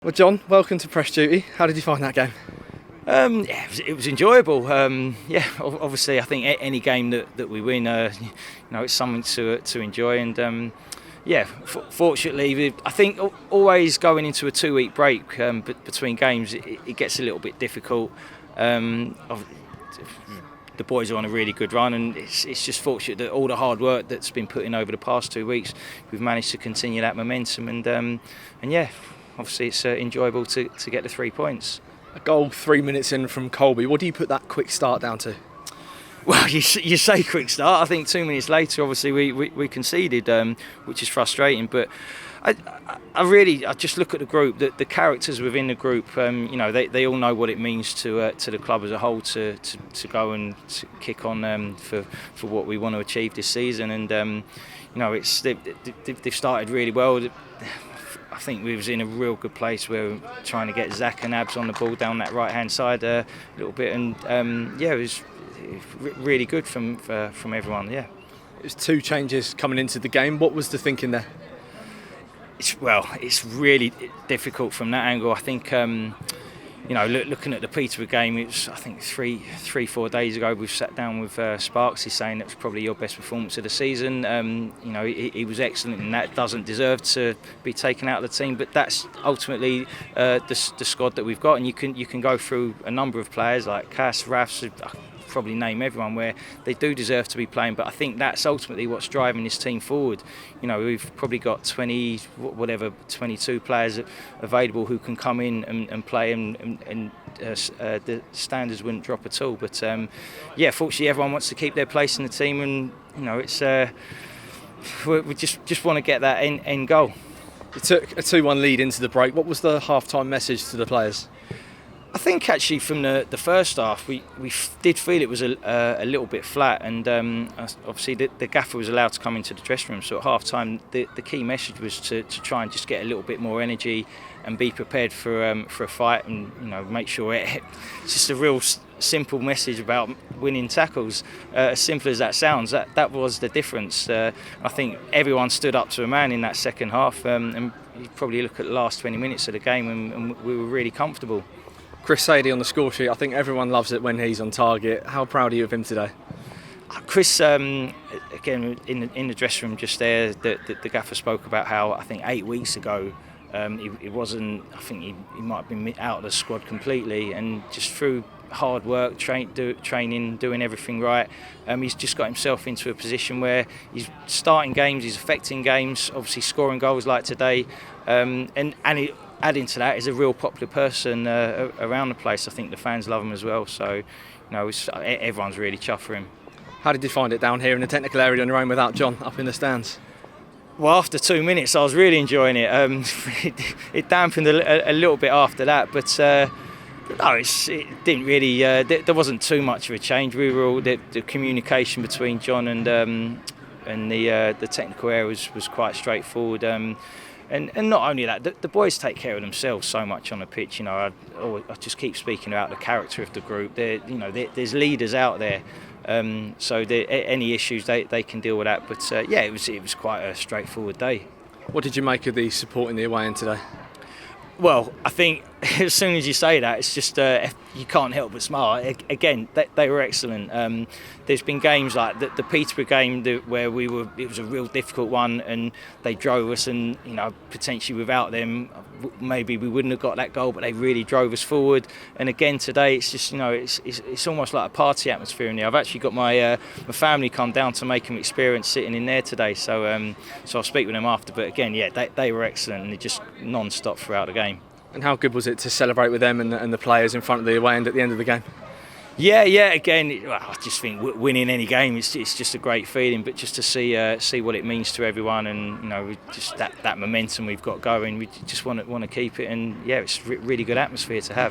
Well, John, welcome to Press Duty. How did you find that game? It was enjoyable. Obviously, I think any game that we win, it's something to enjoy. And fortunately, I think always going into a 2-week break between games, it gets a little bit difficult. The boys are on a really good run, and it's just fortunate that all the hard work that's been put in over the past 2 weeks, we've managed to continue that momentum. Obviously it's enjoyable to get the 3 points. A goal 3 minutes in from Colby. What do you put that quick start down to? Well, you say quick start. I think 2 minutes later, obviously we conceded, which is frustrating. But I just look at the group. The characters within the group. They all know what it means to the club as a whole to go and to kick on for what we want to achieve this season. And they've started really well. I think we was in a real good place where we were trying to get Zach and Abs on the ball down that right-hand side a little bit, and it was really good from everyone. Yeah, it was 2 changes coming into the game. What was the thinking there? It's really difficult from that angle. I think looking at the Peterborough game, it was I think 4 days ago. We've sat down with Sparks. He's saying that was probably your best performance of the season. He was excellent, and that doesn't deserve to be taken out of the team. But that's ultimately the squad that we've got, and you can go through a number of players like Cass, Rafs. Probably name everyone where they do deserve to be playing, but I think that's ultimately what's driving this team forward. We've probably got 22 players available who can come in and play, and the standards wouldn't drop at all. But fortunately everyone wants to keep their place in the team, and it's we just want to get that end goal. You took a 2-1 lead into the break. What was the half-time message to the players? I think actually from the first half we did feel it was a little bit flat, and obviously the gaffer was allowed to come into the dressing room, so at half time the key message was to try and just get a little bit more energy and be prepared for a fight, and make sure it's just a real simple message about winning tackles. As simple as that sounds, that was the difference. I think everyone stood up to a man in that second half, and you probably look at the last 20 minutes of the game and we were really comfortable. Chris Sadie on the score sheet. I think everyone loves it when he's on target. How proud are you of him today? Chris, again, in the dressing room just there, the gaffer spoke about how I think 8 weeks ago he wasn't. I think he might have been out of the squad completely, and just through hard work, training, doing everything right, he's just got himself into a position where he's starting games, he's affecting games, obviously scoring goals like today, adding to that is a real popular person around the place. I think the fans love him as well. So, everyone's really chuffed for him. How did you find it down here in the technical area on your own without John up in the stands? Well, after 2 minutes, I was really enjoying it. It dampened a little bit after that, but it didn't really. There wasn't too much of a change. We were all the communication between John and the technical area was quite straightforward. And not only that, the boys take care of themselves so much on the pitch. I just keep speaking about the character of the group. There's leaders out there, so any issues they can deal with that. But it was quite a straightforward day. What did you make of the support in the away end today? Well, I think as soon as you say that, it's just you can't help but smile. Again, they were excellent. There's been games like the Peterborough game where it was a real difficult one, and they drove us, and potentially without them, maybe we wouldn't have got that goal. But they really drove us forward. And again today, it's just it's almost like a party atmosphere in there. I've actually got my family come down to make them experience sitting in there today. So I'll speak with them after. But again, they were excellent, and they just non-stop throughout the game. And how good was it to celebrate with them and the players in front of the away end at the end of the game? Yeah. Again, I just think winning any game it's just a great feeling. But just to see what it means to everyone, and just that momentum we've got going, we just want to keep it. And it's a really good atmosphere to have.